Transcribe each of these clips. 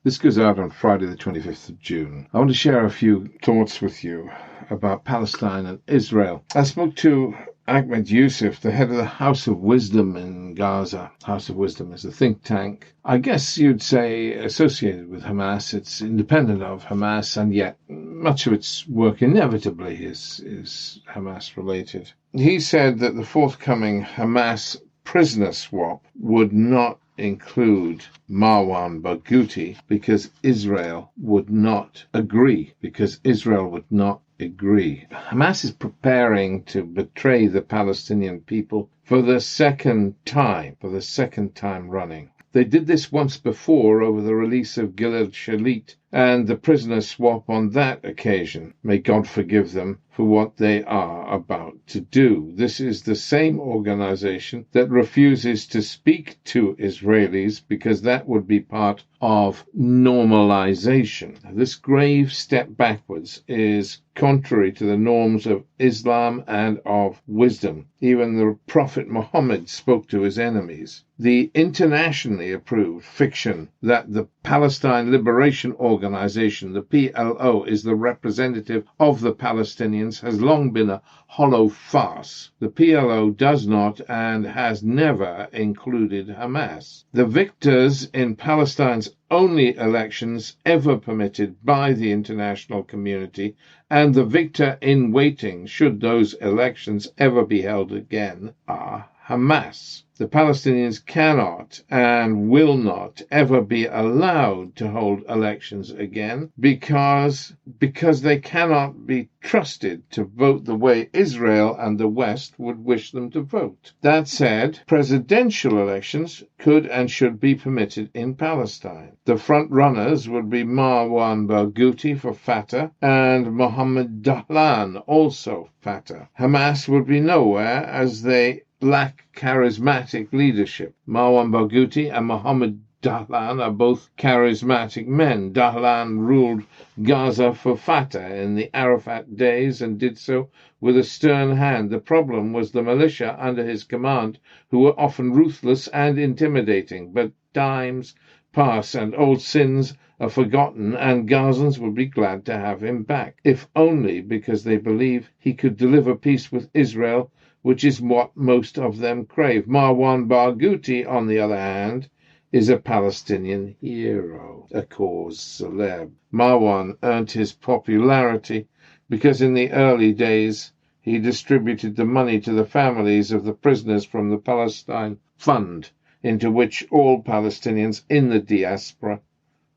This goes out on Friday the 25th of June. I want to share a few thoughts with you about Palestine and Israel. I spoke to Ahmed Yusuf, the head of the House of Wisdom in Gaza. House of Wisdom is a think tank, I guess you'd say, associated with Hamas. It's independent of Hamas, and yet much of its work inevitably is Hamas-related. He said that the forthcoming Hamas prisoner swap would not include Marwan Barghouti because Israel would not agree. Hamas is preparing to betray the Palestinian people for the second time running. They did this once before over the release of Gilad Shalit and the prisoner swap on that occasion. May God forgive them for what they are about to do. This is the same organization that refuses to speak to Israelis because that would be part of normalization. This grave step backwards is contrary to the norms of Islam and of wisdom. Even the Prophet Muhammad spoke to his enemies. The internationally approved fiction that the Palestine Liberation Organization, the PLO, is the representative of the Palestinians has long been a hollow farce. The PLO does not and has never included Hamas. The victors in Palestine's only elections ever permitted by the international community, and the victor in waiting, should those elections ever be held again, are Hamas. The Palestinians cannot and will not ever be allowed to hold elections again because they cannot be trusted to vote the way Israel and the West would wish them to vote. That said, presidential elections could and should be permitted in Palestine. The front runners would be Marwan Barghouti for Fatah and Mohammed Dahlan, also Fatah. Hamas would be nowhere as they lack charismatic leadership. Marwan Barghouti and Mohammed Dahlan are both charismatic men. Dahlan ruled Gaza for Fatah in the Arafat days and did so with a stern hand. The problem was the militia under his command, who were often ruthless and intimidating. But times pass and old sins are forgotten, and Gazans would be glad to have him back, if only because they believe he could deliver peace with Israel, which is what most of them crave. Marwan Barghouti, on the other hand, is a Palestinian hero, a cause célèbre. Marwan earned his popularity because in the early days he distributed the money to the families of the prisoners from the Palestine Fund, into which all Palestinians in the diaspora,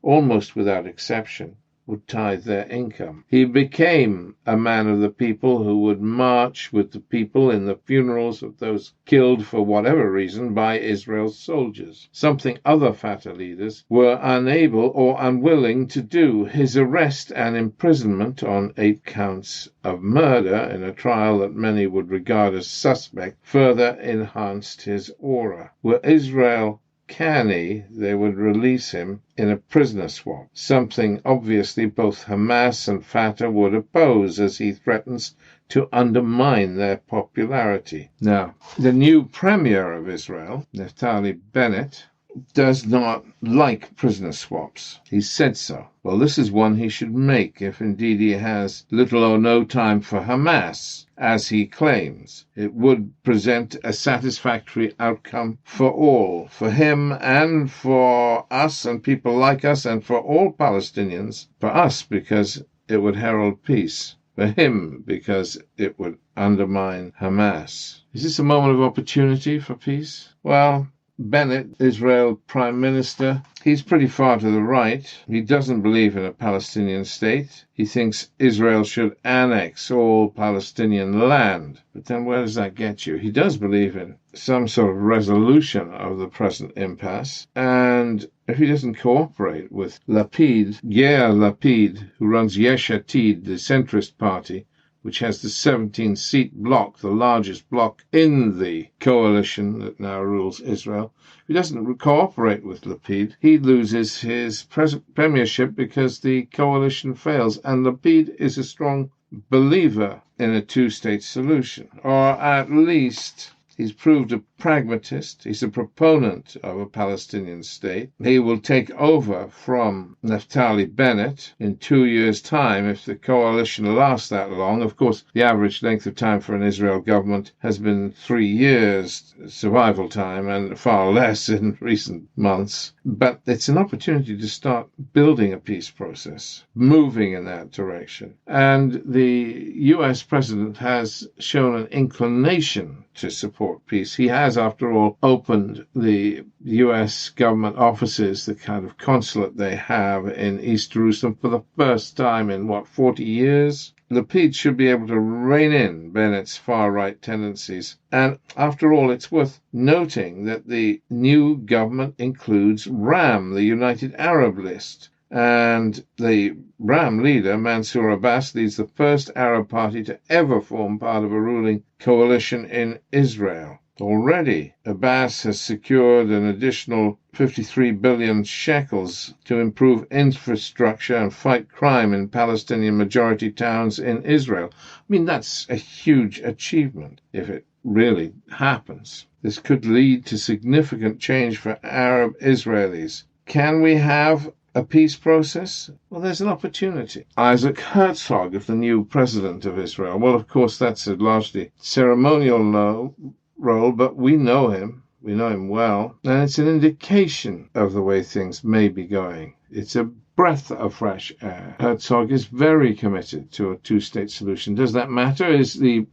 almost without exception, would tithe their income. He became a man of the people who would march with the people in the funerals of those killed for whatever reason by Israel's soldiers, something other Fatah leaders were unable or unwilling to do. His arrest and imprisonment on 8 counts of murder in a trial that many would regard as suspect further enhanced his aura. Were Israel canny, they would release him in a prisoner swap, something obviously both Hamas and Fatah would oppose, as he threatens to undermine their popularity. Now, the new premier of Israel, Naftali Bennett, does not like prisoner swaps. He said so. Well, this is one he should make if indeed he has little or no time for Hamas, as he claims. It would present a satisfactory outcome for all, for him and for us and people like us and for all Palestinians. For us, because it would herald peace. For him, because it would undermine Hamas. Is this a moment of opportunity for peace? Well, Bennett, Israel Prime Minister, he's pretty far to the right. He doesn't believe in a Palestinian state. He thinks Israel should annex all Palestinian land. But then where does that get you? He does believe in some sort of resolution of the present impasse. And if he doesn't cooperate with Yair Lapid, who runs Yesh Atid, the centrist party, which has the 17-seat bloc, the largest bloc in the coalition that now rules Israel. If he doesn't cooperate with Lapid, he loses his premiership because the coalition fails. And Lapid is a strong believer in a two-state solution, or at least He's proved a pragmatist. He's a proponent of a Palestinian state. He will take over from Naftali Bennett in 2 years' time if the coalition lasts that long. Of course, the average length of time for an Israel government has been 3 years survival time and far less in recent months. But it's an opportunity to start building a peace process, moving in that direction. And the US president has shown an inclination to support peace. He has, after all, opened the US government offices, the kind of consulate they have in East Jerusalem for the first time in, 40 years? The peace should be able to rein in Bennett's far-right tendencies. And after all, it's worth noting that the new government includes RAM, the United Arab List. And the RAM leader, Mansour Abbas, leads the first Arab party to ever form part of a ruling coalition in Israel. Already, Abbas has secured an additional 53 billion shekels to improve infrastructure and fight crime in Palestinian-majority towns in Israel. I mean, that's a huge achievement if it really happens. This could lead to significant change for Arab Israelis. Can we have a peace process? Well, there's an opportunity. Isaac Herzog is the new president of Israel. Well, of course, that's a largely ceremonial role, but we know him. We know him well. And it's an indication of the way things may be going. It's a breath of fresh air. Herzog is very committed to a two-state solution. Does that matter? Is the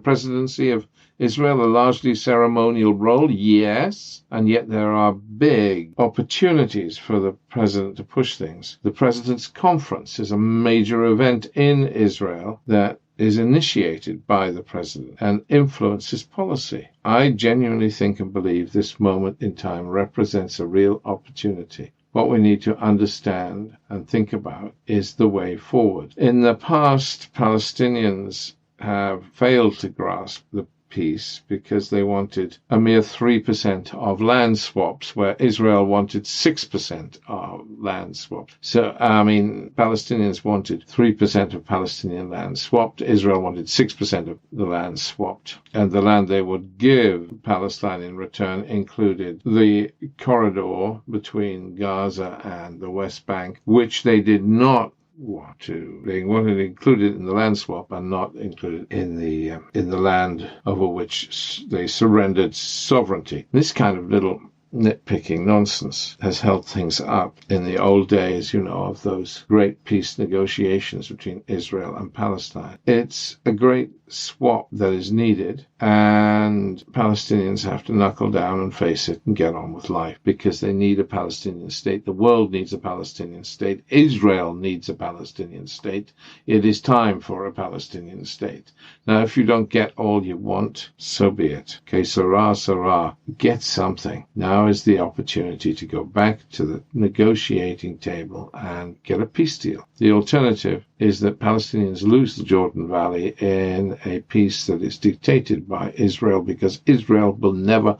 presidency of Israel a largely ceremonial role? Yes. And yet there are big opportunities for the president to push things. The President's Conference is a major event in Israel that is initiated by the president and influences policy. I genuinely think and believe this moment in time represents a real opportunity. What we need to understand and think about is the way forward. In the past, Palestinians have failed to grasp the peace because they wanted a mere 3% of land swaps, where Israel wanted 6% of land swaps. So, Palestinians wanted 3% of Palestinian land swapped. Israel wanted 6% of the land swapped. And the land they would give Palestine in return included the corridor between Gaza and the West Bank, which they did not they wanted included in the land swap and not included in the land over which they surrendered sovereignty. This kind of little nitpicking nonsense has held things up in the old days, of those great peace negotiations between Israel and Palestine. It's a great swap that is needed, and Palestinians have to knuckle down and face it and get on with life because they need a Palestinian state. The world needs a Palestinian state. Israel needs a Palestinian state. It is time for a Palestinian state. Now, if you don't get all you want, so be it. Que sera, sera. Get something. Now is the opportunity to go back to the negotiating table and get a peace deal. The alternative is that Palestinians lose the Jordan Valley in a peace that is dictated by Israel, because Israel will never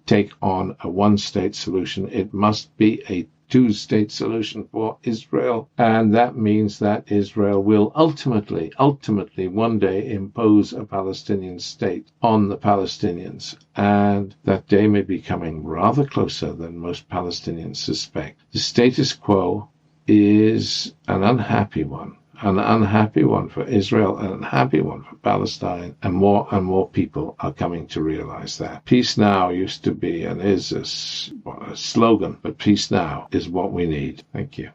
take on a one-state solution. It must be a two-state solution for Israel, and that means that Israel will ultimately one day impose a Palestinian state on the Palestinians, and that day may be coming rather closer than most Palestinians suspect. The status quo is an unhappy one for Israel, an unhappy one for Palestine, and more people are coming to realize that. Peace now used to be and is a slogan, but peace now is what we need. Thank you.